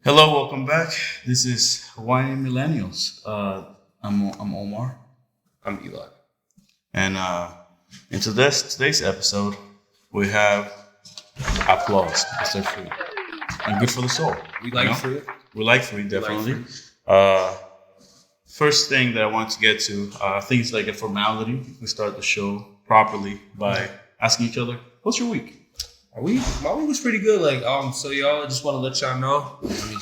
Hello, welcome back. This is Hawaiian Millennials. I'm Omar, I'm Eli. and in today's episode, we have applause. It's their food and good for the soul. We like you know? fruit. We like food, definitely. fruit. First thing that I want to get to, I think it's like a formality. We start the show properly by asking each other, "What's your week?" My week was pretty good. So y'all, I just want to let y'all know. Let me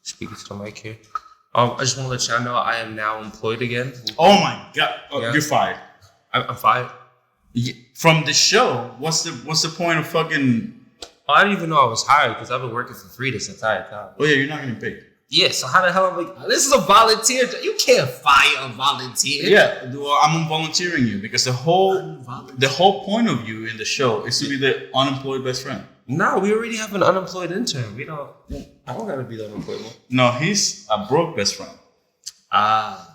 speak it to the mic here. I just want to let y'all know I am now employed again. Oh my God! Oh, Yeah. You're fired. I'm fired. From the show. What's the point of fucking? I didn't even know I was hired because I've been working for free this entire time. Oh yeah, you're not getting paid. Yeah, so how the hell am I? This is a volunteer job. You can't fire a volunteer. Yeah, well, I'm volunteering you because the whole point of you in the show is to be the unemployed best friend. No, we already have an unemployed intern. I don't gotta be the unemployed one. No, he's a broke best friend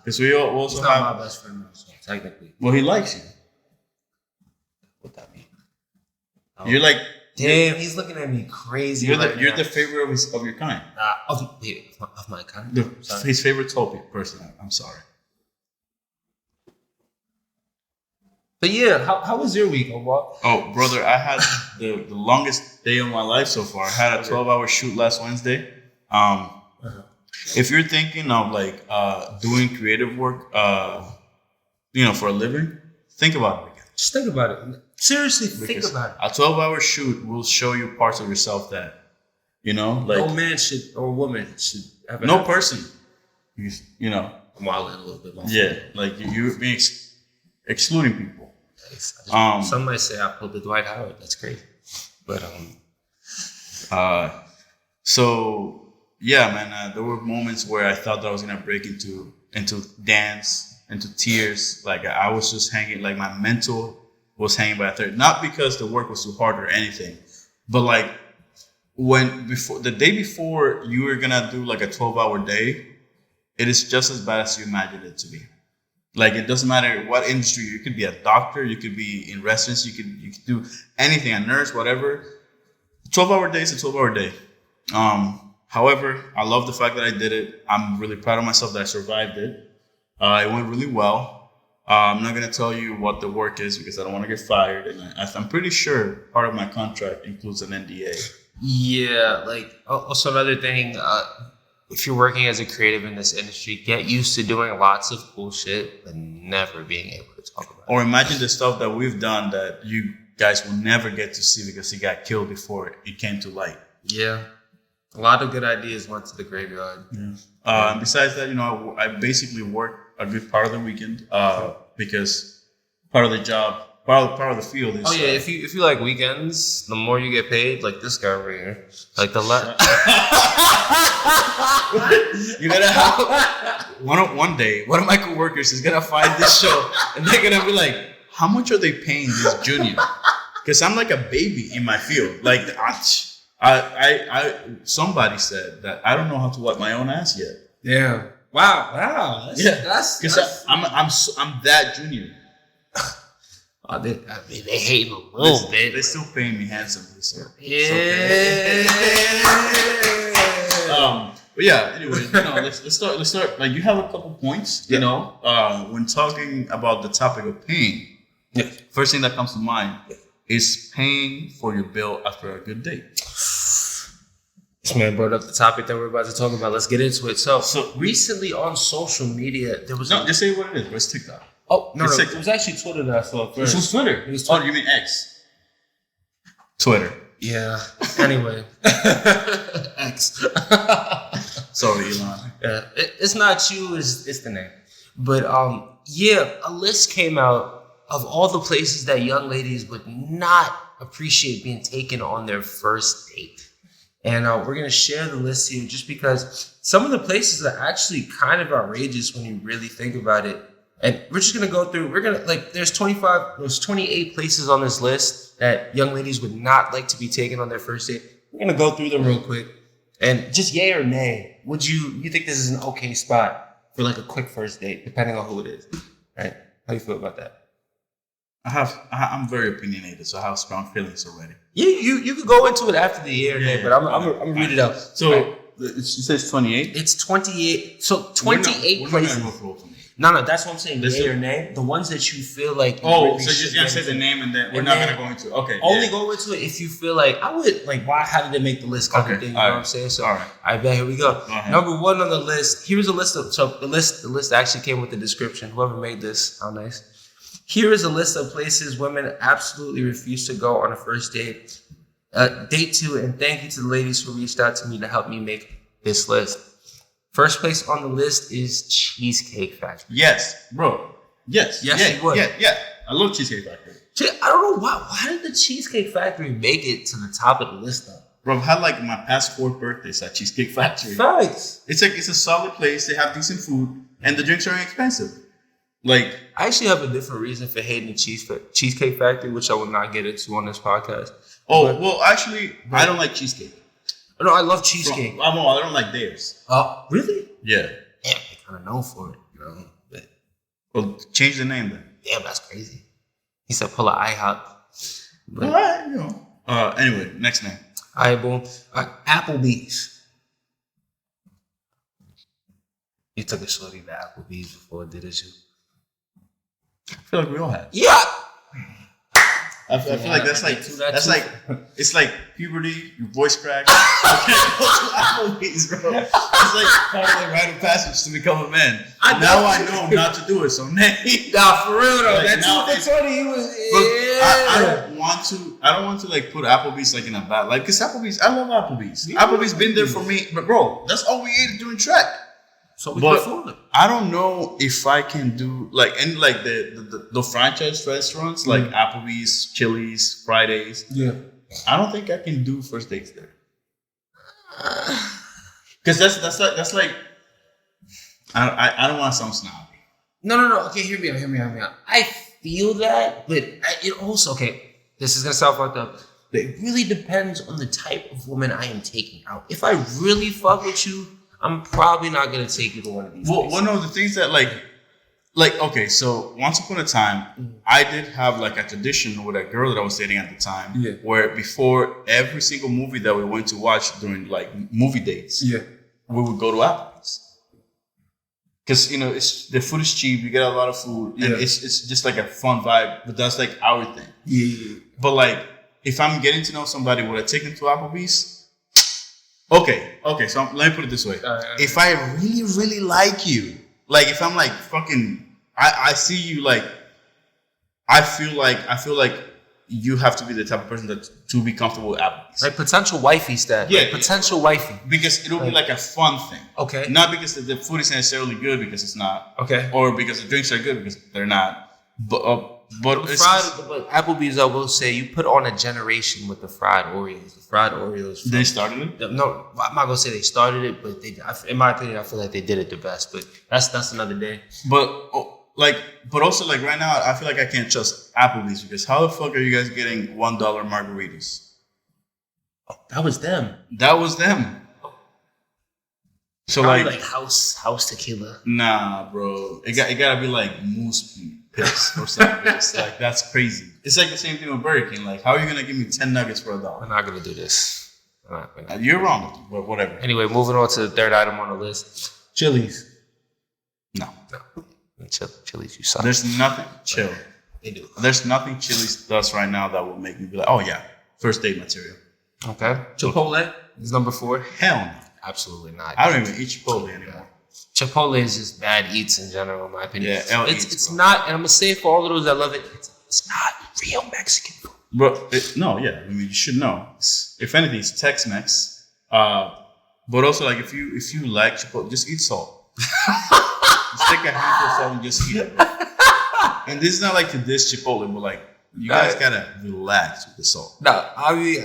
because we He's also not have. my best friend, so technically. Well, he likes you. What that mean? You're like Damn, he's looking at me crazy. you're right the now. favorite of your kind. Of my kind. Sorry. His favorite topic person. I'm sorry. But yeah, how was your week, Omar? Oh, brother, I had the longest day of my life so far. I had a 12-hour shoot last Wednesday. If you're thinking of like doing creative work, for a living, think about it again. Just think about it. Seriously, Because think about it. a 12-hour shoot will show you parts of yourself that, like No man should or woman should have no person, I'm wilding a little bit more. yeah, like you're being excluding people. Some might say I pulled the Dwight Howard. That's crazy. But So yeah, man, there were moments where I thought that I was gonna break into dance, into tears. Like I was just hanging, like my mental was hanging by a thread. Not because the work was too hard or anything, but like the day before you were gonna do like a 12-hour day, it is just as bad as you imagined it to be. Like it doesn't matter what industry. You could be a doctor, you could be in restaurants, you could do anything, a nurse, whatever. 12-hour day is a 12-hour day. However, I love the fact that I did it. I'm really proud of myself that I survived it. It went really well. I'm not going to tell you what the work is because I don't want to get fired. And I'm pretty sure part of my contract includes an NDA. yeah, like also another thing. If you're working as a creative in this industry, get used to doing lots of cool shit but never being able to talk about it. Or imagine the stuff that we've done that you guys will never get to see because he got killed before it came to light. Yeah. A lot of good ideas went to the graveyard. And besides that, I basically work a good part of the weekend because part of the job, part of the field is. Oh yeah, if you like weekends, the more you get paid, like this guy over here, like the You gotta have one day. One of my coworkers is gonna find this show, and they're gonna be like, "How much are they paying this junior?" Because I'm like a baby in my field. Like I somebody said that I don't know how to wipe my own ass yet. Yeah. Wow. That's Because I'm that junior. They hate him a little bit. They're still paying me handsomely, so. Yeah. But yeah, anyway, let's start. Like you have a couple points, when talking about the topic of paying. Yeah. First thing that comes to mind is paying for your bill after a good date. This man brought up the topic that we're about to talk about. Let's get into it. So recently on social media, there was just say what it is. Where's TikTok? Oh no, It's it was actually Twitter that I saw it first. It was Twitter. It was Oh, Twitter. you mean X? Twitter. Yeah. Anyway, X. Sorry, Elon. Yeah, it's not you. It's the name. But a list came out of all the places that young ladies would not appreciate being taken on their first date. And we're going to share the list here just because some of the places are actually kind of outrageous when you really think about it. And we're just going to go through, there's 28 places on this list that young ladies would not like to be taken on their first date. We're going to go through them real quick. And just yay or nay, you think this is an okay spot for like a quick first date, depending on who it is, right? How do you feel about that? I'm very opinionated, so I have strong feelings already. You could go into it after the year, but I'm gonna read it out. So it says 28. It's 28. So 28 we're places. not gonna go for all 28. No, that's what I'm saying. This Yay is- or nay. The ones that you feel like. Oh, really so you're should just gonna get say the into. name and then we're And not then gonna go into. Okay. Only yeah. go into it if you feel like I would like. Why? How did they make the list? Kind of Okay, thing. You know all what right. I'm saying? So All right. I bet here we go. ahead. Number 1 on the list. Here's a list of. So the list actually came with the description. Whoever made this, how nice. Here is a list of places women absolutely refuse to go on a first date. Date 2, and thank you to the ladies who reached out to me to help me make this list. First place on the list is Cheesecake Factory. Yes, bro. Yes. Yes, yeah, you would. Yeah. I love Cheesecake Factory. I don't know why. Why did the Cheesecake Factory make it to the top of the list though? Bro, I've had like my past 4 birthdays at Cheesecake Factory. Facts. It's a solid place. They have decent food and the drinks are inexpensive. Like, I actually have a different reason for hating the Cheesecake Factory, which I will not get into on this podcast. well, actually, I don't like cheesecake. No, I love cheesecake. I don't like theirs. Oh, really? Yeah. Damn, they're kind of known for it, you know. But Well, change the name then. damn, that's crazy. He said pull an IHOP. But, All right, you know. Anyway, next name. all right, boom. Applebee's. You took a shorty to Applebee's before, didn't you? I feel like we all have. Yeah. I feel like that's like it's like puberty, your voice cracks. You can't go to Applebee's, bro. It's like part of the rite of passage to become a man. I know not to do it. So nay. Nah, for real though. Like, That now 2 for 20, he was. But Yeah. I don't want to like put Applebee's like in a bad light because Applebee's. I love Applebee's. Applebee's been there for me, but bro, that's all we ate during track. So we But performed. I don't know if I can do like any like the franchise restaurants like Applebee's, Chili's, Fridays. Yeah. I don't think I can do first dates there. Because that's like I don't want to sound snobby. No. Okay, hear me out. I feel that, but it also, okay, this is going to sound fucked up, but it really depends on the type of woman I am taking out. If I really fuck with you, I'm probably not going to take you to one of these places. One of the things that like okay, so once upon a time, I did have like a tradition with a girl that I was dating at the time, where before every single movie that we went to watch during like movie dates, we would go to Applebee's. Because, you know, the food is cheap, you get a lot of food, and it's just like a fun vibe, but that's like our thing. Yeah. But like, if I'm getting to know somebody, would I take them to Applebee's? Okay, so let me put it this way. If I really, really like you, like if I'm like fucking, I see you like, I feel like you have to be the type of person that to be comfortable with Applebee's. Like potential wifey stat. Yeah, like potential wifey. Because it'll be like a fun thing. Okay. Not because the food is necessarily good because it's not. Okay. Or because the drinks are good because they're not. But it's But Applebee's, I will say, you put on a generation with the fried Oreos. The fried Oreos. They started it? No, I'm not gonna say they started it, but in my opinion, I feel like they did it the best. But that's another day. But also like right now, I feel like I can't trust Applebee's because how the fuck are you guys getting $1 margaritas? Oh, that was them. That was them. So Probably like house tequila. Nah, bro. It gotta be like moose piss or something. It's like that's crazy. It's like the same thing with Burger King. Like, how are you gonna give me 10 nuggets for $1? We're not gonna do this. We're not. You're wrong, but whatever. Anyway, moving on to the third item on the list. Chili's. No. Chili's, you suck. There's nothing chill. They do. There's nothing Chili's does right now that will make me be like, oh yeah, first date material. Okay. Chipotle is number 4. Hell no. Absolutely not. I don't even eat Chipotle anymore. Chipotle is just bad eats in general, in my opinion. Yeah, it's not, and I'm gonna say it for all of those that love it, it's not real Mexican food. But I mean, you should know. If anything, it's Tex-Mex. But also, like, if you like Chipotle, just eat salt. Just take a handful of salt and just eat it. And this is not like to diss Chipotle, but like, you guys gotta relax with the salt. No, I mean,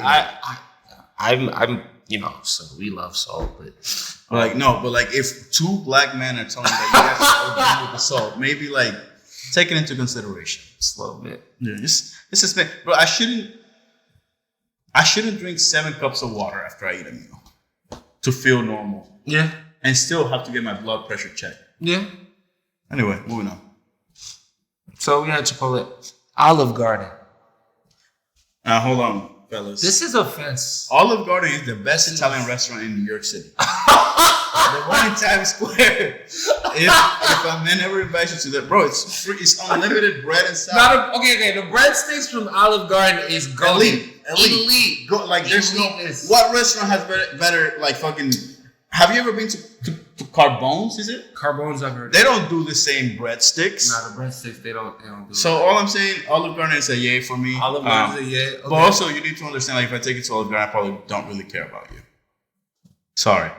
I'm, you know, so we love salt, but if 2 black men are telling you that you have to go with the salt, maybe like take it into consideration. just a little bit. Yeah, just bro. I shouldn't drink 7 cups of water after I eat a meal to feel normal. Yeah. And still have to get my blood pressure checked. Yeah. Anyway, moving on. So we had Chipotle. Olive Garden. Hold on. fellas. This is offense. Olive Garden is the best Italian restaurant in New York City. The one in Times Square. If a man ever invites you to that, bro, it's free. It's unlimited bread and salad. Okay. The breadsticks from Olive Garden is golden. Elite. Go, like there's Eliteness. what restaurant has better like fucking. Have you ever been to Carbone's? Is it? Carbone's I've heard. They don't do the same breadsticks. Nah, the breadsticks they don't do. So all I'm saying, Olive Garden is a yay for me. Olive Garden is a yay. Okay. But also you need to understand, like if I take it to Olive Garden, I probably don't really care about you. Sorry.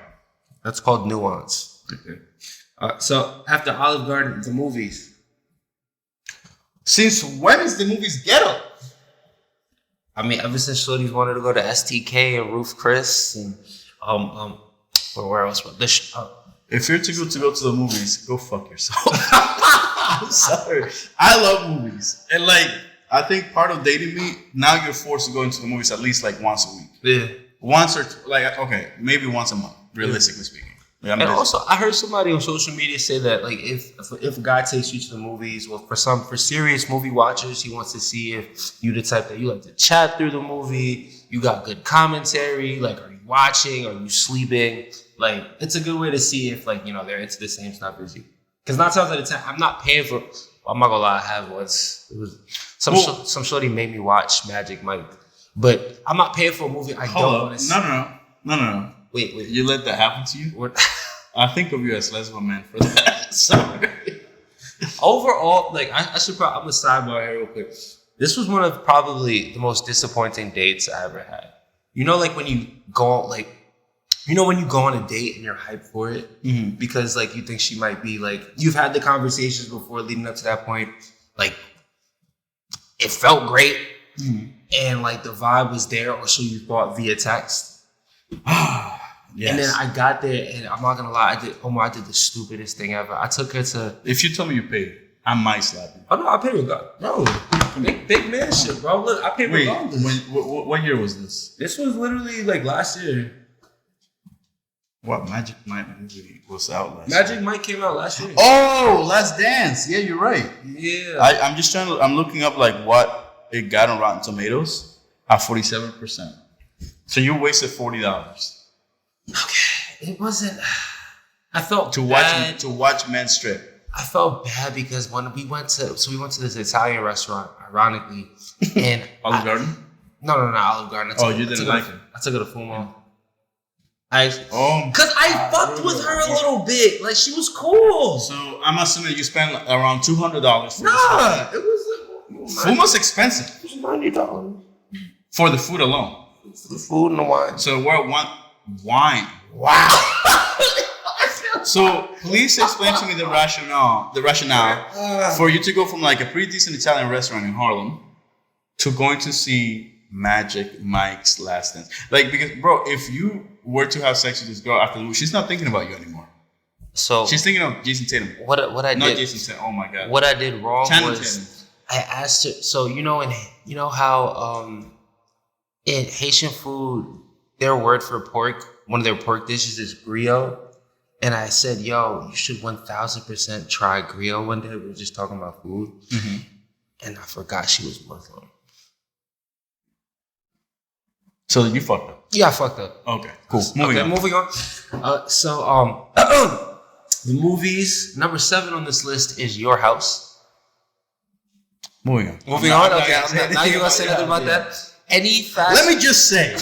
That's called nuance. Okay. So after Olive Garden, the movies. Since when is the movies ghetto? I mean, ever since Shorty's wanted to go to STK and Roof Chris and where else? If you're too good to go to the movies, go fuck yourself. I'm sorry. I love movies. And like, I think part of dating me, now you're forced to go into the movies at least like once a week. Yeah. Once or like, okay, maybe once a month, realistically speaking. Like, And also, I heard somebody on social media say that like if a guy takes you to the movies, well, for serious movie watchers, he wants to see if you the type that you like to chat through the movie, you got good commentary, like are you watching, are you sleeping? Like it's a good way to see if like they're into the same stuff as you. Because 9 times out of 10, I'm not paying for. I'm not gonna lie, I have once. It was some shorty made me watch Magic Mike, but I'm not paying for a movie I don't want to see. No. Wait. You let that happen to you? What? I think of you as less of a man for that. Sorry. Overall, like I should probably. I'm a sidebar here real quick. This was one of probably the most disappointing dates I ever had. Like when you go when you go on a date and you're hyped for it because like you think she might be like you've had the conversations before leading up to that point. Like it felt great and like the vibe was there, or so you thought via text. Yes. And then I got there, and I'm not gonna lie, I did the stupidest thing ever. I took her to. If you tell me you paid, I might slap you. Oh no, I paid regardless. Bro, big man shit, bro. Look, I paid regardless. What year was this? This was literally like last year. What Magic Mike movie was out last Magic year? Mike came out last year. Oh, Last Dance. Yeah, you're right. Yeah. I'm looking up like what it got on Rotten Tomatoes at 47%. So you wasted $40. Okay, it wasn't. I felt to bad. watch men strip. I felt bad because when we went to this Italian restaurant, ironically, and Olive Garden. No, Olive Garden. You didn't like it. I took her to Fumo. Because I fucked with her a little bit. Like she was cool. So I'm assuming you spent around $200 for Nah, it was food was expensive. It was $90 for the food alone. For the food and the wine. So we're wine. Wow. So please explain to me the rationale for you to go from like a pretty decent Italian restaurant in Harlem to going to see Magic Mike's Last Dance. Like, because bro, if you were to have sex with this girl after the movie, she's not thinking about you anymore. So she's thinking of Jason Tatum. What I not did? Jason Tatum. Oh my god. What I did wrong Channing was Tatum. I asked her. So how in Haitian food, their word for pork, one of their pork dishes is griot. And I said, yo, you should 1000% try griot one day. We were just talking about food. Mm-hmm. And I forgot she was Muslim. So you fucked up. Yeah, I fucked up. Okay, cool. Moving on. The movies, number 7 on this list is Your House. Moving on. Okay, now you're going to say nothing about that? Any fast... Let me just say,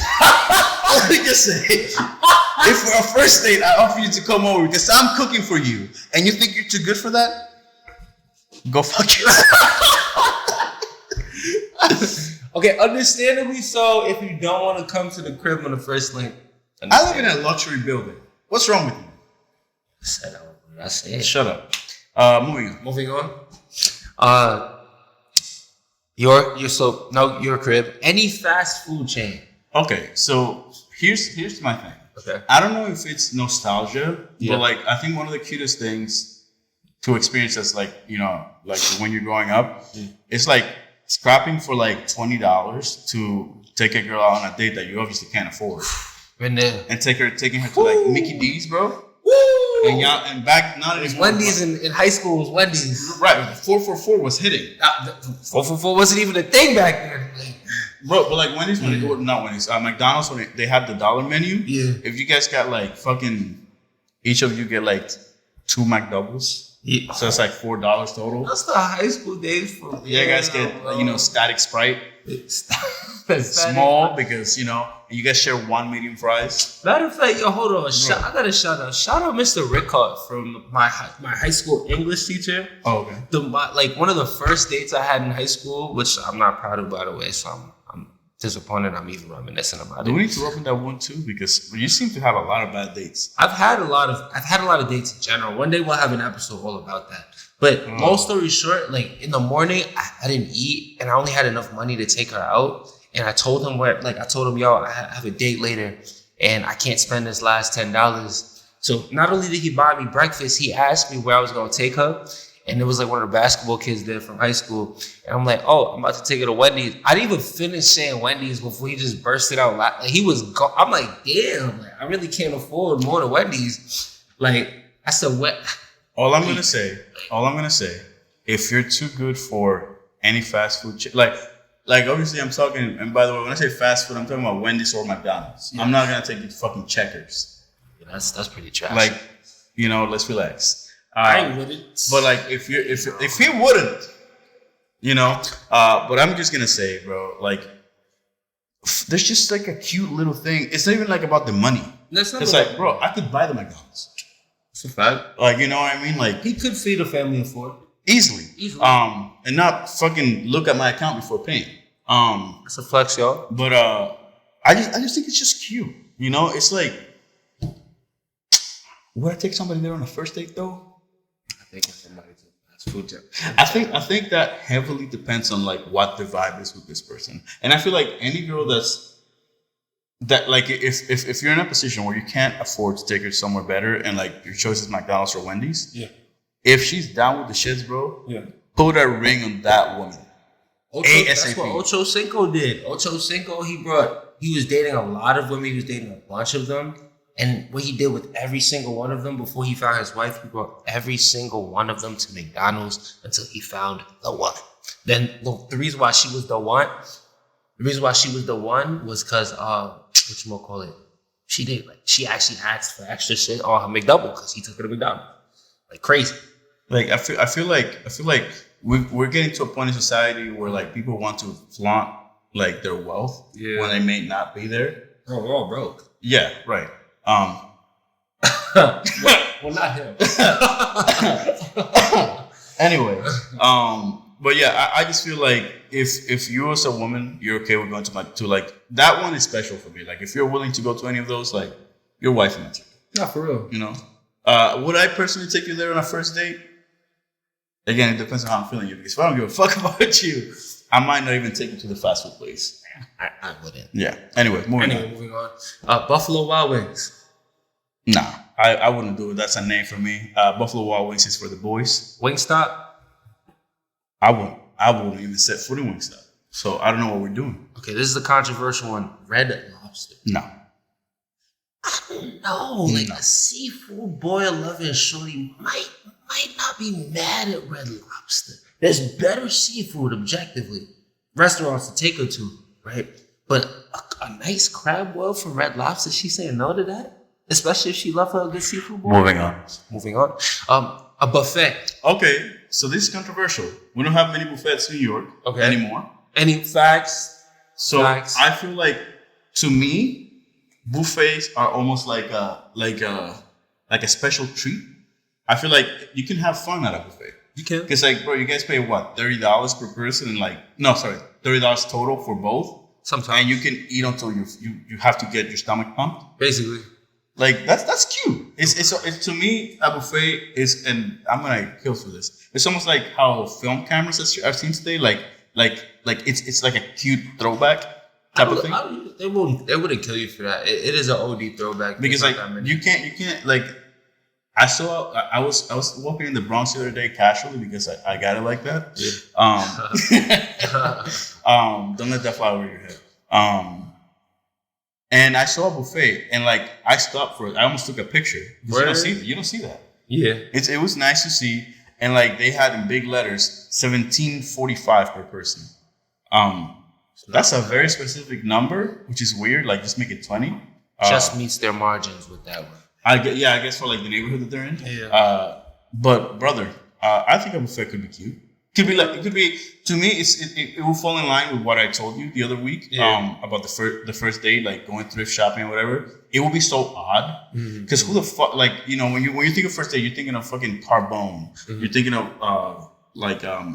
if for a first date I offer you to come over because I'm cooking for you and you think you're too good for that, go fuck yourself. Okay, understandably so if you don't want to come to the crib on the first link. I live in a luxury building. What's wrong with you? I said. Shut up. Moving on. Your crib. Any fast food chain. Okay, so here's my thing. Okay. I don't know if it's nostalgia, but like I think one of the cutest things to experience as like when you're growing up, it's like scrapping for like $20 to take a girl out on a date that you obviously can't afford. And taking her to like Mickey D's, bro. Woo! And back not anymore. Wendy's in high school was Wendy's. Right, 444 was hitting. 444 wasn't even a thing back then. Bro, but like Wendy's, not Wendy's, McDonald's, when they have the dollar menu, if you guys got like fucking, each of you get like 2 McDoubles. Yeah. So it's like $4 total. That's the high school days for me. Yeah, you guys get, static Sprite. Small because, you guys share 1 medium fries. Matter of fact, hold on. I got a shout out. Shout out Mr. Rickard from my high school English teacher. Oh, okay. One of the first dates I had in high school, which I'm not proud of, by the way, so I'm disappointed I'm even reminiscing about it. Do we need to open that one too? Because you seem to have a lot of bad dates. I've had a lot of dates in general. One day we'll have an episode all about that. But long story short, like in the morning, I didn't eat and I only had enough money to take her out. And I told him yo, I have a date later and I can't spend this last $10. So not only did he buy me breakfast, he asked me where I was going to take her. And it was like one of the basketball kids there from high school. And I'm like, I'm about to take her to Wendy's. I didn't even finish saying Wendy's before he just bursted out. Like he was gone. I'm like, damn, I really can't afford more than Wendy's. Like, I said, what? All I'm gonna say, if you're too good for any fast food, like obviously I'm talking, and by the way, when I say fast food, I'm talking about Wendy's or McDonald's. Yeah. I'm not gonna take you to fucking Checkers. Yeah, that's pretty trash. Like, let's relax. I wouldn't. But like, if he wouldn't, but I'm just gonna say, bro, like, there's just like a cute little thing. It's not even like about the money. It's like, bro, I could buy the McDonald's. It's a fact. Like, you know what I mean? Like, he could feed a family of 4 easily. And not fucking look at my account before paying. It's a flex, y'all. But I just think it's just cute. It's like, would I take somebody there on a first date though? Taking somebody to fast food tip. I think that heavily depends on like what the vibe is with this person. And I feel like any girl that like if you're in a position where you can't afford to take her somewhere better and like your choice is McDonald's or Wendy's, if she's down with the shits, bro, put a ring on that woman. That's what Ocho Cinco did. Ocho Cinco, he was dating a lot of women, he was dating a bunch of them. And what he did with every single one of them before he found his wife, he brought every single one of them to McDonald's until he found the one. Then the reason why she was the one was because she actually asked for extra shit on her McDouble because he took her to McDonald's. Like crazy. Like I feel like we're getting to a point in society where like people want to flaunt like their wealth when they may not be there. Oh, we're all broke. Yeah, right. Well, not him. Anyway, but yeah, I just feel like if you as a woman, you're okay with going to like that one is special for me. Like if you're willing to go to any of those, like your wife and material. Not for real. Would I personally take you there on a first date? Again, it depends on how I'm feeling you. Because if I don't give a fuck about you, I might not even take you to the fast food place. I wouldn't. Yeah. Anyway, moving on. Buffalo Wild Wings. Nah, I wouldn't do it. That's a name for me. Buffalo Wild Wings is for the boys. Wingstop. I wouldn't even set foot in Wingstop. So I don't know what we're doing. Okay, this is a controversial one. Red Lobster. No. I don't know. Like a seafood boy loving shorty might not be mad at Red Lobster. There's better seafood objectively. Restaurants to take her to, right? But a nice crab boil from Red Lobster, she's saying no to that? Especially if she loves her a good seafood boil. Moving on. A buffet. Okay, so this is controversial. We don't have many buffets in New York anymore. Any facts? So I feel like, to me, buffets are almost like a special treat. I feel like you can have fun at a buffet. You can. Because bro, you guys pay what, $30 per person, and $30 total for both. Sometimes. And you can eat until you have to get your stomach pumped. Basically. Like that's cute. It's to me, a buffet is, and I'm gonna kill for this. It's almost like how film cameras I've seen today. Like it's like a cute throwback type of thing. They wouldn't kill you for that. It is an OD throwback because you can't like. I was walking in the Bronx the other day casually because I got it like that. Yeah. Don't let that fly over your head. And I saw a buffet and I stopped for it. I almost took a picture. You don't see that. Yeah. It was nice to see, and they had in big letters $17.45 per person. That's a very specific number, which is weird. Like, just make it 20. Just meets their margins with that one. I guess for like the neighborhood that they're in. Yeah. But brother, I think a buffet could be cute. It could be to me. It will fall in line with what I told you the other week. Yeah. About the first date, like going thrift shopping or whatever. It will be so odd because who the fuck, like, you know, when you think of first date, you're thinking of fucking Carbone. You're thinking of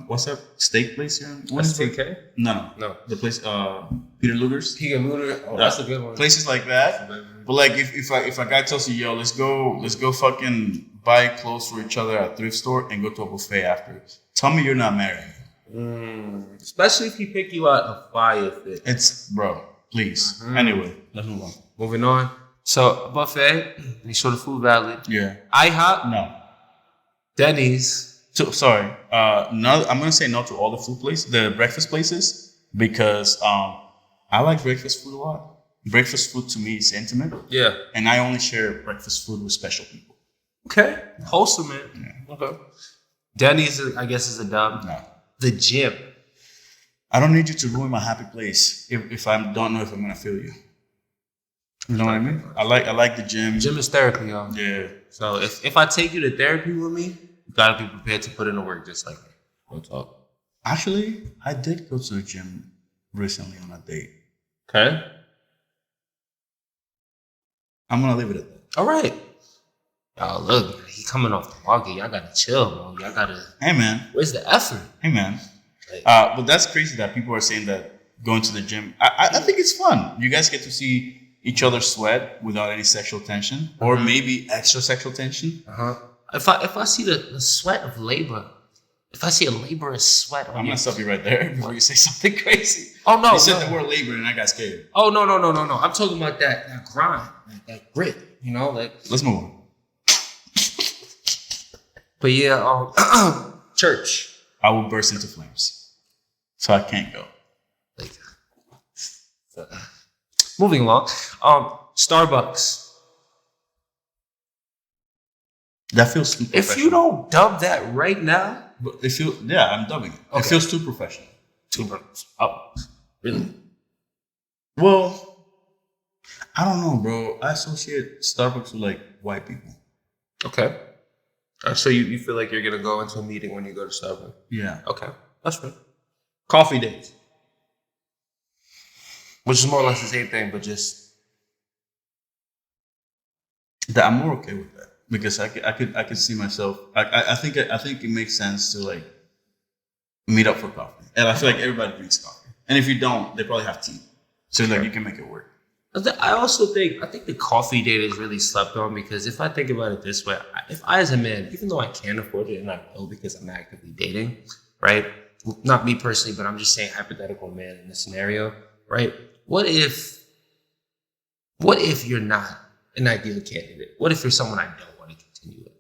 what's that steak place here? STK? No. The place Peter Luger's. Peter Luger. Oh, that's a good one. Places like that. But like if a guy tells you, yo, let's go fucking buy clothes for each other at a thrift store and go to a buffet after. Tell me you're not married. Especially if he pick you out a fire fit. It's bro, please. Anyway, let's move on. Moving on. So a buffet, make sure the food valid. Yeah. IHOP, No. Denny's. So sorry. No, I'm gonna say no to all the breakfast places because I like breakfast food a lot. Breakfast food to me is intimate. Yeah. And I only share breakfast food with special people. Okay. Wholesome, man. Yeah. Okay. Denny's, I guess, is a dub. No. The gym. I don't need you to ruin my happy place if I don't know if I'm gonna feel you. You know what I mean? I like the gym. Gym is therapy, y'all. Yeah. So if I take you to therapy with me, you gotta be prepared to put in the work just like me. We'll talk. Actually, I did go to the gym recently on a date. Okay. I'm gonna leave it at that. All right. Y'all, look, he coming off the market. Y'all gotta chill, bro. Y'all gotta. Hey man. Where's the effort? Hey man. Like, But that's crazy that people are saying that going to the gym. I think it's fun. You guys get to see each other sweat without any sexual tension, or maybe extra sexual tension. If I see the sweat of labor, if I see a laborer's sweat on I'm you. gonna stop you right there before you say something crazy. Oh no! You said the word labor, and I got scared. Oh no! I'm talking about that grind, that grit. You know, like. Let's move on. But yeah, church. I will burst into flames, so I can't go. Like, moving along. Starbucks. That feels too professional. If you don't dub that right now, But it feels, yeah, I'm dubbing it. Okay. It feels too professional. Oh, really? Well, I don't know, bro. I associate Starbucks with like white people. Okay. So you feel like you're gonna go into a meeting when you go to Starbucks? Yeah. Okay, that's right. Coffee dates, which is more or less the same thing, but just That I'm more okay with that because I could see myself. I think it makes sense to like meet up for coffee, and I feel like everybody drinks coffee. And if you don't, they probably have tea, so like you can make it work. I think the coffee date is really slept on because if I think about it this way, if I as a man, even though I can afford it and I will because I'm actively dating, right? Not me personally, but I'm just saying hypothetical man in this scenario, right? What if you're not an ideal candidate? What if you're someone I don't want to continue with,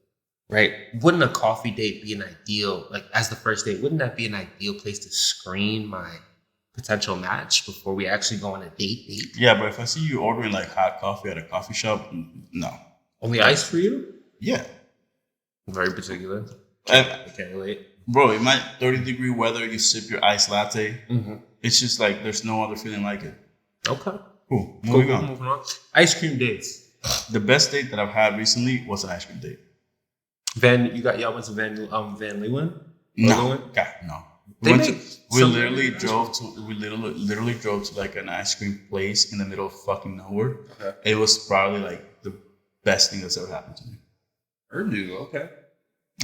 right? Wouldn't a coffee date be an ideal, like as the first date, wouldn't that be an ideal place to screen my potential match before we actually go on a date? Yeah, but if I see you ordering like hot coffee at a coffee shop, no. Only ice for you? Yeah. Very particular. And, I can't relate. bro, in my 30-degree weather, you sip your iced latte. Mm-hmm. It's just like there's no other feeling like it. Okay. Cool. Moving on. Moving on. Ice cream dates. The best date that I've had recently was an ice cream date. Y'all went to Van Leeuwen? No. God, no. They We make literally drove to like an ice cream place in the middle of fucking nowhere. Okay. It was probably like the best thing that's ever happened to me. Urdu, okay.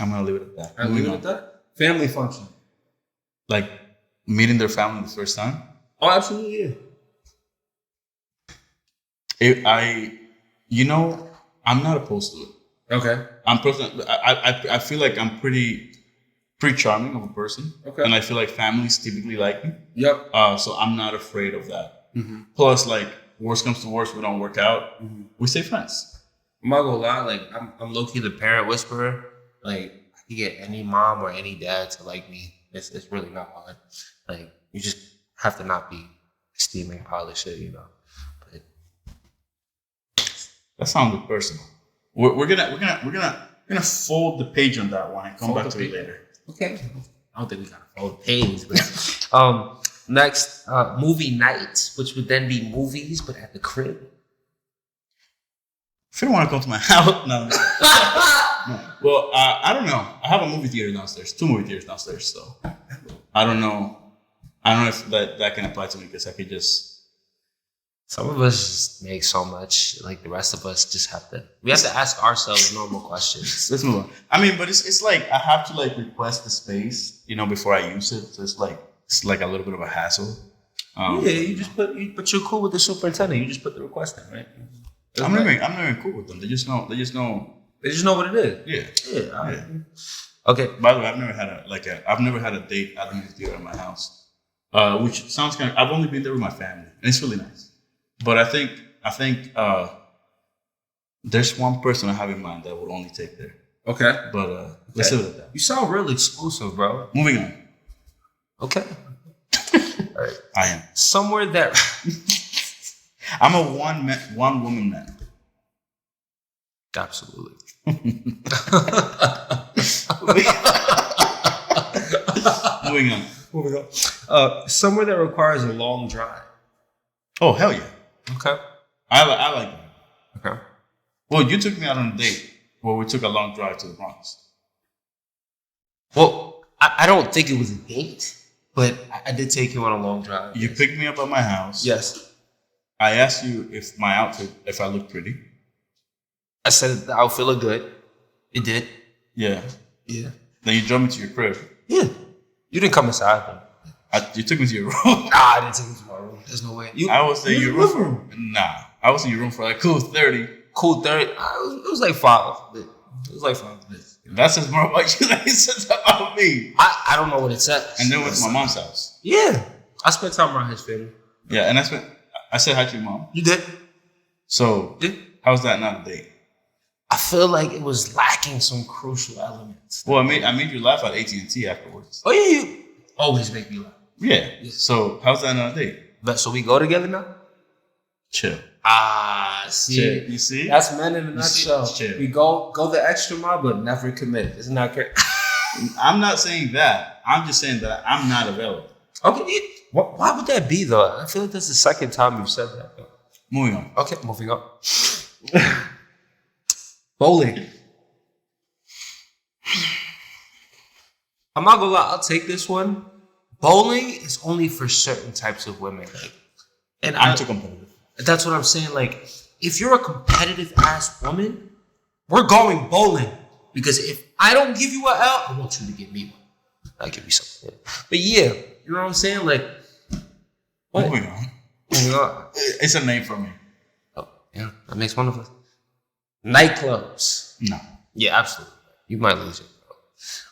I'm gonna leave it at that. I leave it at that. Family function. Like meeting their family the first time. Oh, absolutely, yeah. I'm not opposed to it. Okay. I feel like I'm pretty charming of a person. Okay. And I feel like families typically like me. Yep. So I'm not afraid of that. Mm-hmm. Plus, like, worst comes to worst, we don't work out. Mm-hmm. We stay friends. I'm not gonna lie, like I'm low key the parent whisperer. Like I can get any mom or any dad to like me. It's really not hard. Like you just have to not be steaming pile of shit, you know. But that sounded personal. We're gonna fold the page on that one and come back to it later. Okay. I don't think we gotta follow the page, but Next, movie night, which would then be movies, but at the crib. If you don't want to come to my house, no. No. Well, I don't know. I have a movie theater downstairs, 2 movie theaters downstairs, so I don't know. I don't know if that can apply to me because I could just. Some of us just make so much, like the rest of us just have to. We have to ask ourselves normal questions. Let's move on. I mean, but it's like I have to like request the space, before I use it. So it's like a little bit of a hassle. You just but you're cool with the superintendent. You just put the request in, right? I'm not even cool with them. They just know. They just know what it is. Yeah. Yeah. Okay. By the way, I've never had a date at the movie theater in my house, which sounds kind of. I've only been there with my family, and it's really nice. But I think there's one person I have in mind that would only take there. Okay. But let's leave it at that. You sound real exclusive, bro. Moving on. Okay. All right. I am. Somewhere that I'm a one woman man. Absolutely. Moving on. Somewhere that requires a long drive. Oh, hell yeah. Okay. I like that. Okay. Well, you took me out on a date where we took a long drive to the Bronx. Well, I don't think it was a date, but I did take you on a long drive. You picked me up at my house. Yes. I asked you if I looked pretty. I said the outfit looked good. It did. Yeah. Yeah. Then you drove me to your crib. Yeah. You didn't come inside though. You took me to your room. Nah, I didn't take you to my room. There's no way. I was in your room. Nah. I was in your room for like cool 30. Cool 30. It was like 5. It was like 5 minutes. That says more about you than it says about me. I don't know what it says. And then went to my mom's house. Yeah. I spent time around his family. Yeah, and I said hi to your mom. You did? So, how's that not a date? I feel like it was lacking some crucial elements. Well, I made you laugh at AT&T afterwards. Oh, yeah, you always make me laugh. Yeah. So, how's that not a date? But so we go together now? Chill. See. Chill. You see? That's men in a nutshell. Chill. We go the extra mile, but never commit. Isn't that correct? I'm not saying that. I'm just saying that I'm not available. Okay. Why would that be, though? I feel like that's the second time you've said that. Moving on. Okay, moving on. Bowling. I'm not gonna lie, I'll take this one. Bowling is only for certain types of women. And I'm too competitive. That's what I'm saying. Like, if you're a competitive ass woman, we're going bowling. Because if I don't give you an L, I want you to give me one. I'll give you something. But yeah, you know what I'm saying? Like, what? Moving on. Moving on. It's a name for me. Oh, yeah, that makes one of us. Nightclubs. No. Yeah, absolutely. You might lose it, bro.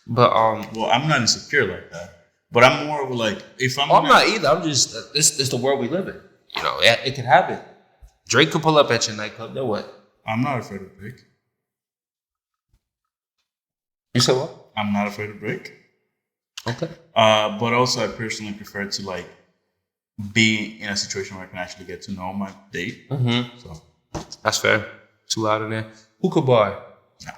But well, I'm not insecure like that. But I'm more of like if I'm. I'm not either. I'm just this is the world we live in. You know, it can happen. Drake could pull up at your nightclub. Then what? I'm not afraid of Drake. You said what? I'm not afraid of Drake. Okay. But also, I personally prefer to like be in a situation where I can actually get to know my date. Mm-hmm. So that's fair. Too loud in there. Hookah bar. No,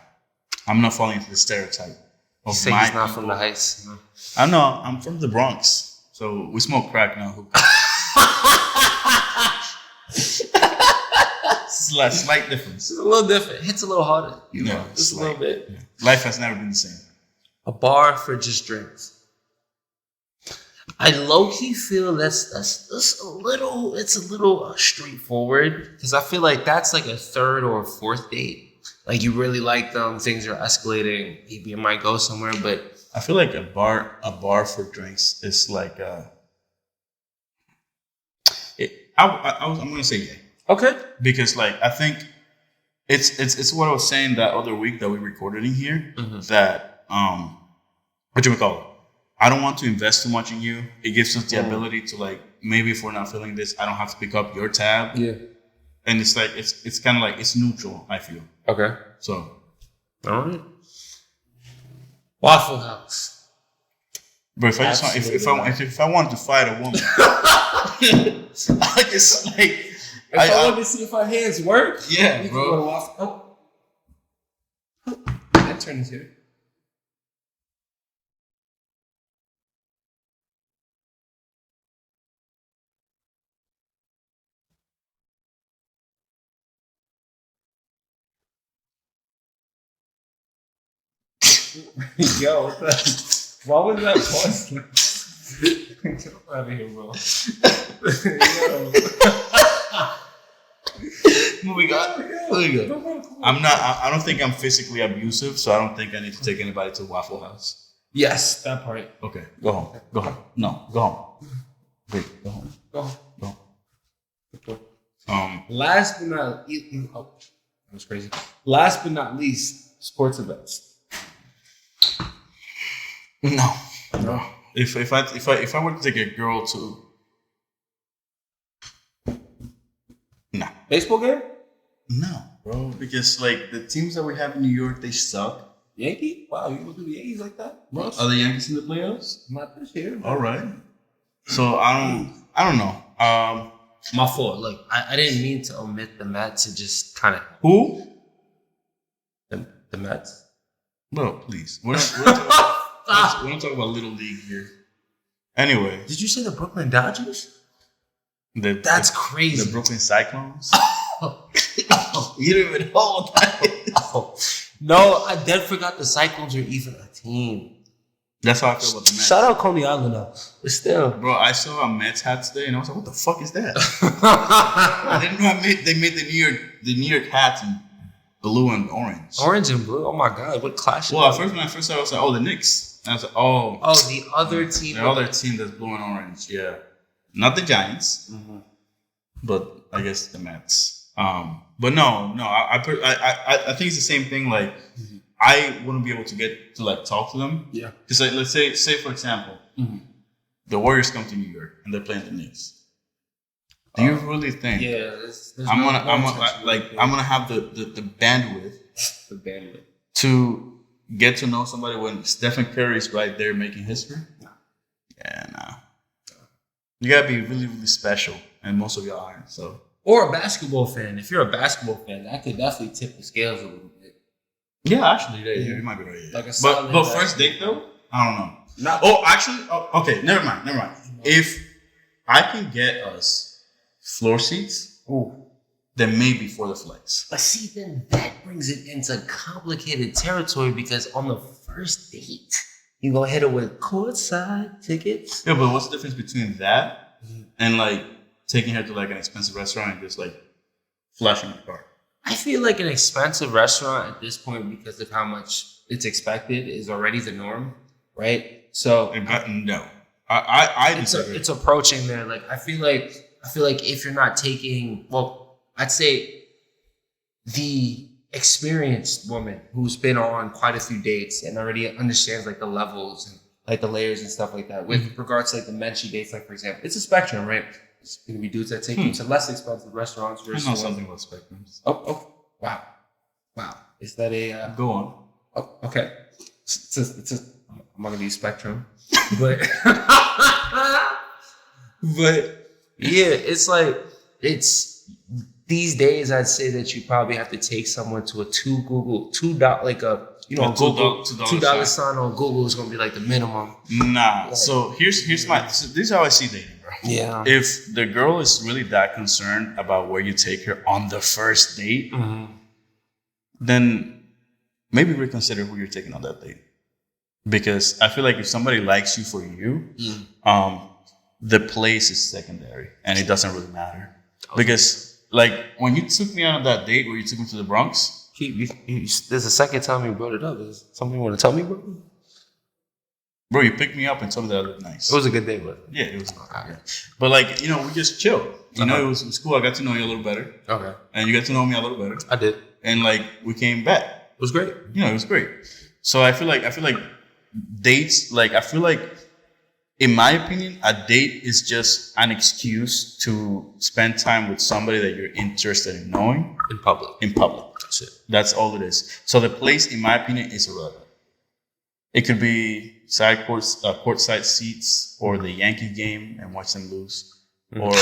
I'm not falling into the stereotype of Say my he's not people. from the Heights. No. I know. I'm from the Bronx, so we smoke crack now. Hookah. Slight difference. It's a little different. Hits a little harder. Yeah, just a little bit. Yeah. Life has never been the same. A bar for just drinks. I low-key feel that's a little. It's a little straightforward because I feel like that's like a third or fourth date. Like you really like them, things are escalating. Maybe you might go somewhere, but I feel like a bar for drinks is like I'm gonna say yeah. Okay. Because like I think it's what I was saying that other week that we recorded in here Mm-hmm. that what do we call it? I don't want to invest too much in you. It gives us the ability to like maybe if we're not feeling this, I don't have to pick up your tab. Yeah. And it's like it's kind of like it's neutral. I feel Okay. so. All right. Waffle House. But if I just want, if I wanted to fight a woman, I just like. If I wanted to see if our hands work, Yeah, you bro. can go to Waffle. Oh, that turn is here. Yo, what the? Why was that pause? Get out of here, bro. Moving on. I don't think I'm physically abusive, so I don't think I need to take anybody to Waffle House. Yes, that part. Okay, go home. Go home. No, go home. Wait, go home. Go home. Go home. Last but not least, that was crazy. Last but not least, sports events. No. If I were to take a girl to, nah. Baseball game? No, bro, because like the teams that we have in New York, they suck. Yankee? Wow, you look at the Yankees like that, bro? Are the Yankees in the playoffs? Not this year. All right. So I don't know. My fault. Look, I didn't mean to omit the Mets and just kind of Who? the Mets. Bro, please. We're not talking about Little League here. Anyway. Did you say the Brooklyn Dodgers? That's crazy. The Brooklyn Cyclones? You don't even know what that is. No, I dead forgot the Cyclones are even a team. That's how I feel about the Mets. Shout out Coney Island though. But still. Bro, I saw a Mets hat today and I was like, what the fuck is that? I didn't know they made the New York hats in blue and orange. Orange and blue? Oh my god, what clash. Well, when I first saw it, I was like, oh, the Knicks. And I was like, oh. Oh, the other team. The other team that's blue and orange, yeah. Not the Giants, but I guess the Mets. But no, I think it's the same thing. Like, I wouldn't be able to get to like talk to them. Yeah. Because like, let's say for example, the Warriors come to New York and they're playing the Knicks. Do you really think? Yeah. I'm gonna have the bandwidth. The bandwidth. To get to know somebody when Stephen Curry's right there making history. No. Yeah, nah. You gotta be really, really special, and most of y'all aren't. So. Or a basketball fan. If you're a basketball fan, that could definitely tip the scales a little bit. Yeah, actually, you might be right. Yeah. Like but first date though, I don't know. Okay, never mind. If I can get us floor seats, then maybe for the flex. But see, then that brings it into complicated territory because on the first date, you go hit it with courtside tickets. Yeah, but what's the difference between that and like taking her to like an expensive restaurant and just like flashing the car? I feel like an expensive restaurant at this point, because of how much it's expected, is already the norm, right? So no, I disagree. It's approaching there. Like I feel like if you're not taking, well, I'd say the experienced woman who's been on quite a few dates and already understands like the levels and like the layers and stuff like that. With regards to like the men she dates, like for example, it's a spectrum, right? It's gonna be dudes that take you to less expensive restaurants versus I know something about spectrums. Oh, wow. Is that a go on? Oh, okay. I'm not gonna use spectrum, but but yeah, it's like these days. I'd say that you probably have to take someone to a $2 sign on Google is gonna be like the minimum. Nah. So here's this is how I see dating. Yeah. If the girl is really that concerned about where you take her on the first date, then maybe reconsider who you're taking on that date. Because I feel like if somebody likes you for you, the place is secondary and it doesn't really matter. Okay. Because like when you took me on that date where you took me to the Bronx, there's a second time you brought it up. Is something you want to tell me, bro? Bro, you picked me up and told me that I looked nice. It was a good day, but yeah, it was. Yeah. But like, we just chilled. You know, it was cool. I got to know you a little better. Okay. And you got to know me a little better. I did. And like, we came back. It was great. It was great. So I feel like dates, like I feel like, in my opinion, a date is just an excuse to spend time with somebody that you're interested in knowing. In public. That's it. That's all it is. So the place, in my opinion, is irrelevant. It could be courtside seats, or the Yankee game and watch them lose, or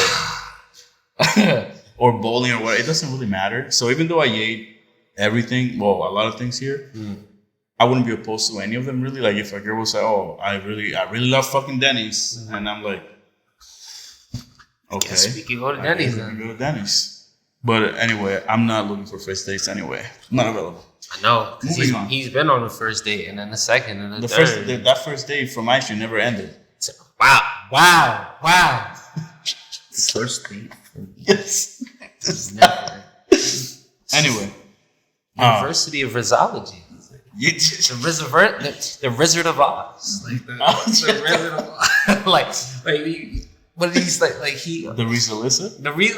or bowling or what. It doesn't really matter. So even though I hate everything, a lot of things here, I wouldn't be opposed to any of them really. Like if a girl was like, "Oh, I really love fucking Denny's," and I'm like, "Okay, I guess we can go to Denny's." Go to Denny's. But anyway, I'm not looking for first dates anyway. Not available. I know. 'Cause Moving on. He's been on the first date and then the second and the First, third. that first date from my street never ended. Wow. First date. Yes. Never. Anyway. University of Rizology. You The Wizard of Oz. Like the Wizard of Oz. What did he like he the Rizalissa? the reason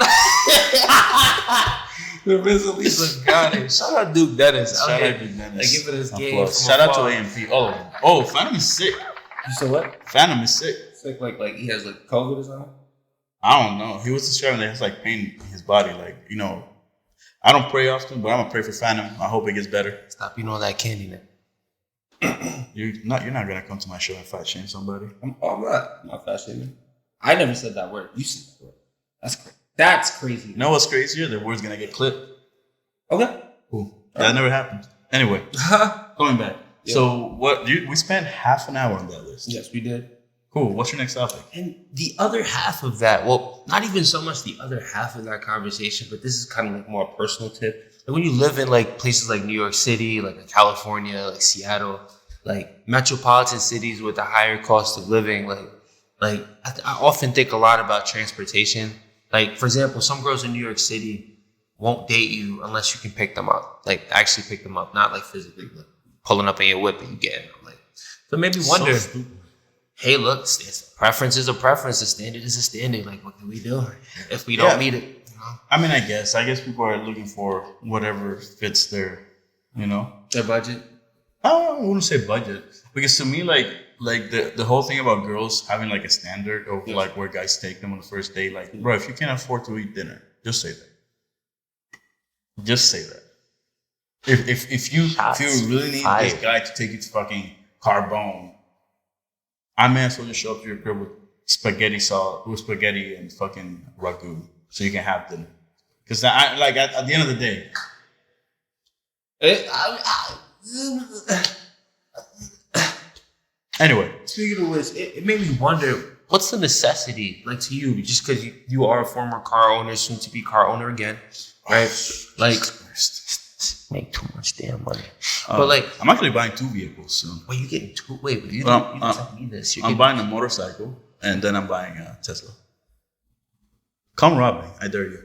the Rizalisa got it. Shout out Duke Dennis. Shout out Duke Dennis. Like give it his game. Applause. Shout out to AMP. Oh, Phantom is sick. You said what? Phantom is sick. It's like he has like COVID or something. I don't know. He was describing that he has like pain in his body. Like, you know, I don't pray often, but I'm gonna pray for Phantom. I hope it gets better. Stop eating all that candy now. You're not gonna come to my show and fat shame somebody. I'm not fat shaming. I never said that word. You said that word. That's crazy. You know what's crazier? The word's gonna get clipped. Okay. Cool. That never happened. Anyway, going back. Yeah. So we spent half an hour on that list. Yes, we did. Cool. What's your next topic? And the other half of that, well, not even so much the other half of that conversation, but this is kind of like more a personal tip. Like when you live in like places like New York City, like California, like Seattle, like metropolitan cities with a higher cost of living, I often think a lot about transportation. Like, for example, some girls in New York City won't date you unless you can pick them up. Like, actually pick them up, not like physically, like pulling up in your whip and you getting them. Like, so maybe wonder, hey, look, preference is a preference, a standard is a standard. Like, what can we do if we don't meet it? You know? I mean, I guess people are looking for whatever fits their, their budget. I wouldn't say budget, because to me, like the whole thing about girls having like a standard of like where guys take them on the first date, like, bro, if you can't afford to eat dinner, just say that. Just say that. If you really need this guy to take you to fucking Carbone, I may as well just show up to your crib with spaghetti and fucking ragu, so you can have dinner. Because at the end of the day, anyway. Speaking of which, it made me wonder, what's the necessity, like to you, just because you are a former car owner, soon to be car owner again, right? Like, make too much damn money. But like, I'm actually buying 2 vehicles soon. Well, you getting 2? Wait, you don't need this. I'm buying a motorcycle and then I'm buying a Tesla. Come rob me, I dare you.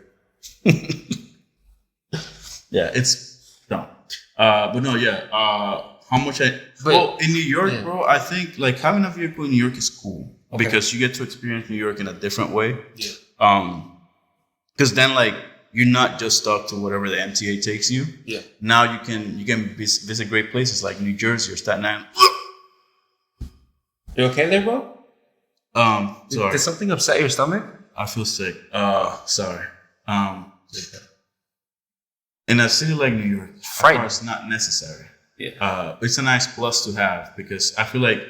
Yeah, it's dumb. But no, yeah. How much in New York, bro, I think like having a vehicle in New York is cool because you get to experience New York in a different way. Yeah. Because then like you're not just stuck to whatever the MTA takes you. Yeah. Now you can visit great places like New Jersey or Staten Island. You okay there, bro? Sorry. Did something upset your stomach? I feel sick. Sorry. In a city like New York, it's not necessary. Yeah. It's a nice plus to have because I feel like,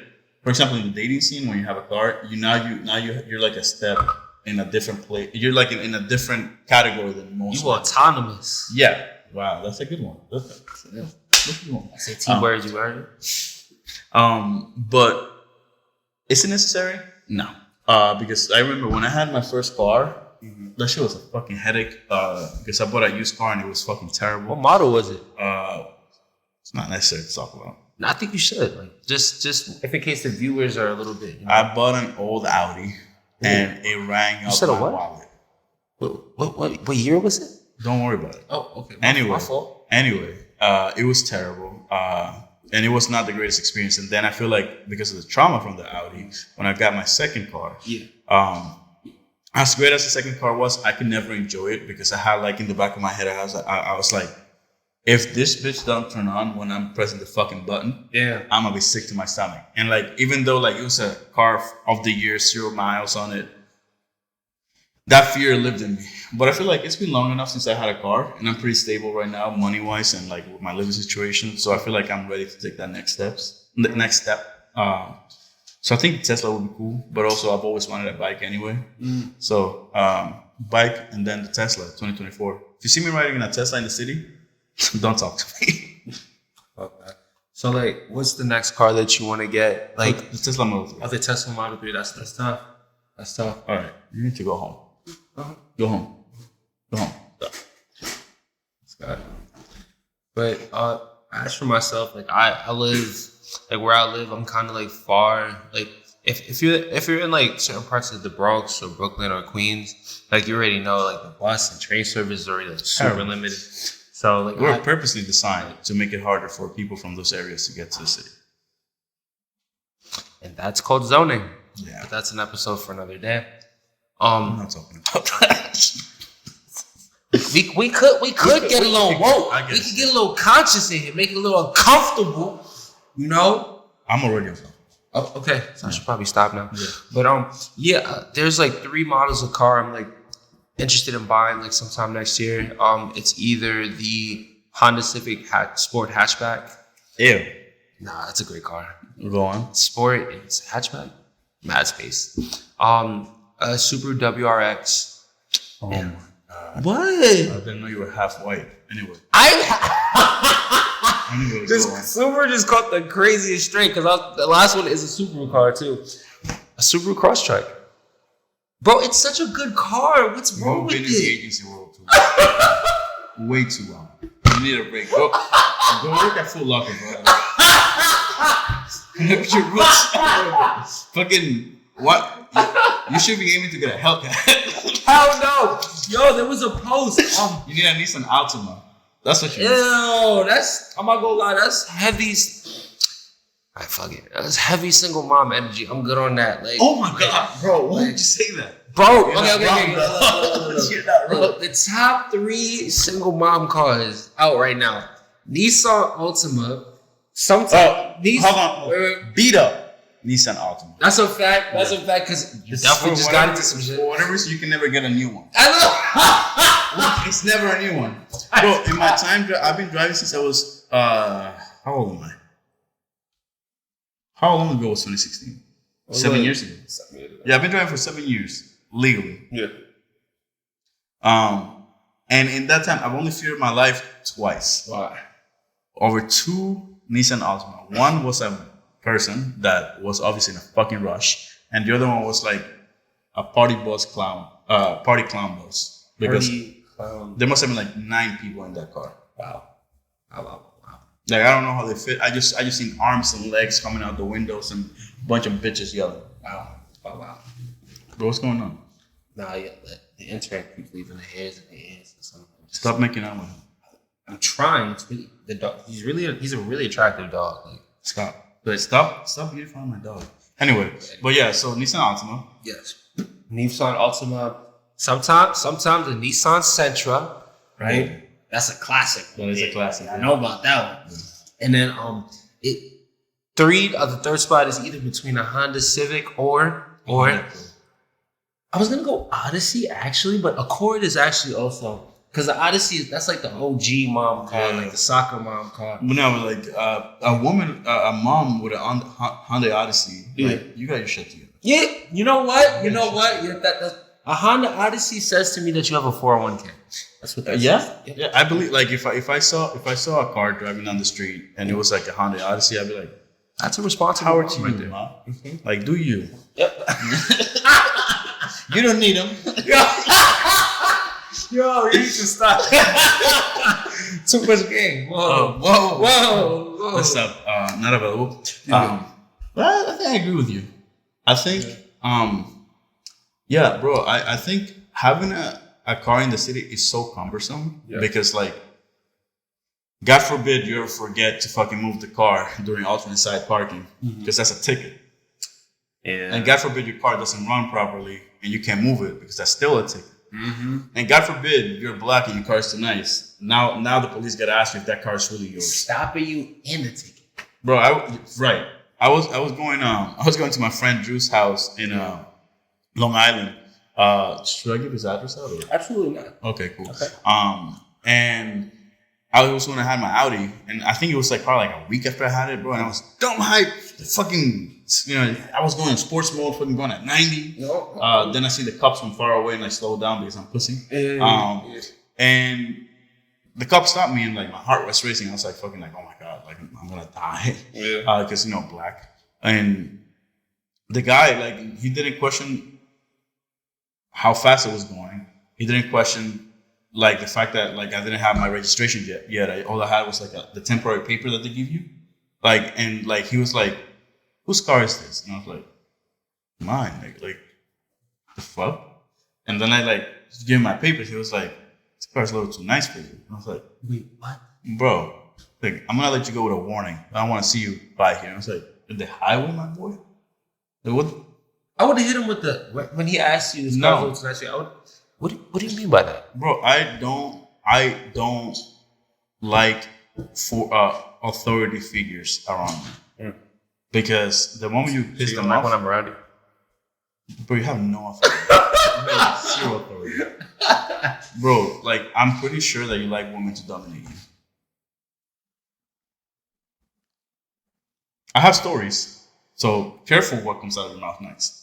for example, in the dating scene, when you have a car, you're like a step in a different place. You're like in a different category than most. You autonomous. Yeah. Wow, that's a good one. That's a good one. I say T words, you heard it. But is it necessary? No. Because I remember when I had my first car, that shit was a fucking headache. Because I bought a used car and it was fucking terrible. What model was it? It's not necessary to talk about. No, I think you should. Like, just if in case the viewers are a little bit. I bought an old Audi, and it rang up my wallet. What year was it? Don't worry about it. Oh, okay. My fault. Anyway, it was terrible, and it was not the greatest experience. And then I feel like because of the trauma from the Audi, when I got my second car, as great as the second car was, I could never enjoy it because I had like in the back of my head, I was like, if this bitch don't turn on when I'm pressing the fucking button, I'm gonna be sick to my stomach. And like, even though like it was a car of the year, 0 miles on it, that fear lived in me. But I feel like it's been long enough since I had a car, and I'm pretty stable right now, money wise, and like with my living situation. So I feel like I'm ready to take that next step. So I think Tesla would be cool, but also I've always wanted a bike anyway. So bike and then the Tesla 2024. If you see me riding in a Tesla in the city, don't talk to me. Okay. So like, what's the next car that you want to get? Like the Tesla Model 3. Oh, the Tesla Model 3. That's tough. That's tough. All right, you need to go home. Go home. That's good. But As for myself, like I live like where I live, I'm kind of like far. Like if you're in like certain parts of the Bronx or Brooklyn or Queens, like you already know, like the bus and train service is already like super Terrible. limited. So like We're purposely designed to make it harder for people from those areas to get to the city. and that's called zoning. Yeah. But that's an episode for another day. I'm not talking about that. We could get a little woke. I We guess. could get a little conscious in here, make it a little uncomfortable. You know. I'm already uncomfortable. Oh, okay. So I should probably stop now. Yeah. But there's like 3 models of car I'm like interested in buying like sometime next year. It's either the Honda Civic Sport hatchback. Ew. Nah, that's a great car. Go on. Sport, it's hatchback, mad space. A Subaru WRX. Oh Yeah. my God. What? I didn't know you were half white. Anyway. Anyway, This go on. Subaru just caught the craziest straight because the last one is a Subaru car too. A Subaru Crosstrek. Bro, it's such a good car. What's wrong with Been in the it? agency world too long. Way too long. You need a break. Go work at Foot Locker, bro. Put your roots. Fucking what? You should be aiming to get a Hellcat. Hell no. Yo, there was a post. You need a Nissan Altima. That's what you need. Ew, I'm not gonna lie, that's heavy. Alright, fuck it. That's heavy single mom energy. I'm good on that. Like, Oh my God, bro! Why did you say that? bro. You're Okay. not wrong, bro. You're not wrong. Look, the top 3 single mom cars out right now: Nissan Altima. Sometimes Hold on. Beat up Nissan Altima. That's a fact. That's a fact because you definitely just got into some shit. For whatever reason, you can never get a new one. I It's never a new one. Bro, in my time, I've been driving since I was, how old am I? How long ago was 2016? 7 years ago. Yeah, I've been driving for 7 years, legally. Yeah. And in that time, I've only feared my life twice. Why? Over 2 Nissan Altima. One was a person that was obviously in a fucking rush, and the other one was like a party clown bus. Because there must have been like 9 people in that car. Wow. Like, I don't know how they fit. I just seen arms and legs coming out the windows and a bunch of bitches yelling. Wow. But what's going on? Nah, yeah, the internet keeps leaving the hairs in the ears. Stop making out with him. I'm trying. It's really, the dog. He's a really attractive dog. Like, Stop. But stop beautifying my dog. Anyway, but yeah, so Nissan Altima. yes, Nissan Altima. Sometimes a Nissan Sentra, right? Yeah. That's a classic. That is a classic. I know about that one. And then the third spot is either between a Honda Civic or I was gonna go Odyssey actually, but Accord is actually also because the Odyssey that's like the OG mom car, like the soccer mom car. But no, like a mom with a Honda Odyssey. Like, you got your shit together. Yeah, you know what? Yeah, that a Honda Odyssey says to me that you have a 401k. That's what that says. Yeah. I believe like if I saw a car driving down the street and it was like a Honda Odyssey, I'd be like, That's a responsible power mom to right you, there. ma. Like, do you? Yep. You don't need them. Yo, you should stop. Too much game. Whoa. Let's stop. Not available. But I think I agree with you. I think, yeah, bro. I think having a car in the city is so cumbersome because, like, God forbid you ever forget to fucking move the car during alternate side parking because that's a ticket. Yeah. And God forbid your car doesn't run properly and you can't move it because that's still a ticket. Mm-hmm. And God forbid you're black and your car's too nice. Now the police gotta ask you if that car is really yours. Stopping you in the ticket. Bro, I was going to my friend Drew's house in Long Island. Should I give his address out? Or? Absolutely not. Okay, cool. Okay. And I was when I had my Audi, and I think it was like probably like a week after I had it, bro. And I was dumb hyped. Fucking, I was going in sports mode, fucking going at 90. No. Then I see the cops from far away, and I slowed down because I'm pussy. And the cop stopped me, and like my heart was racing. I was like, fucking, like, oh my god, like I'm gonna die, because black. And the guy, like, he didn't question how fast it was going. He didn't question like the fact that like I didn't have my registration yet. All I had was like the temporary paper that they give you. Like, and like he was like, "Whose car is this?" And I was like, "Mine." Like the fuck. And then I like gave him my papers. He was like, "This car's a little too nice for you." And I was like, Wait, what? "Bro, like I'm gonna let you go with a warning. I don't want to see you by here." And I was like, "The highway, my boy." Like, what? I would have hit him with the when he asked you. No. What do you mean by that? Bro, I don't like for authority figures around me because the moment you piss them off, when I'm around you. bro, you have no authority. You have zero authority, bro. Like I'm pretty sure that you like women to dominate you. I have stories, so careful what comes out of your mouth next.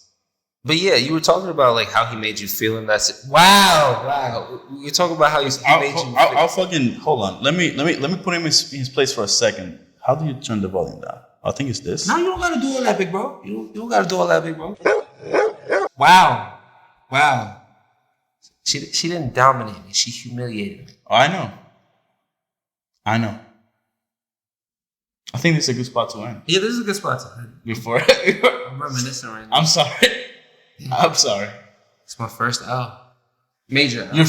But yeah, you were talking about like how he made you feel, and that's it. Wow. You're talking about how he made you. I'll fucking hold on. Let me put him in his place for a second. How do you turn the volume down? I think it's this. No, you don't gotta do all that, big bro. You don't gotta do all that, big bro. Wow. She didn't dominate me. She humiliated me. Oh, I know. I think this is a good spot to end. Yeah, this is a good spot to end. Before I'm reminiscing right now. I'm sorry. I'm sorry. It's my first L. Major L.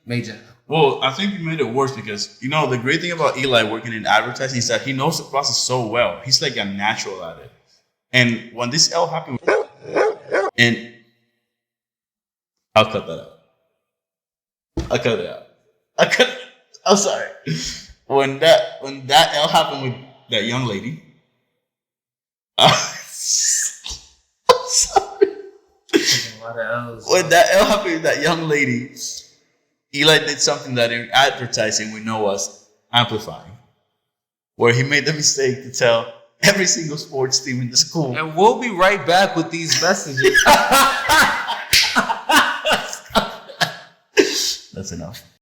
Major L. Well, I think you made it worse because, you know, the great thing about Eli working in advertising is that he knows the process so well. He's like a natural at it. And when this L happened, and I'll cut that out. I'll cut it out. I'm sorry. When that L happened with that young lady, I'm sorry. When that L happened with that young lady, Eli did something that in advertising we know was amplifying, where he made the mistake to tell every single sports team in the school. And we'll be right back with these messages. That's enough.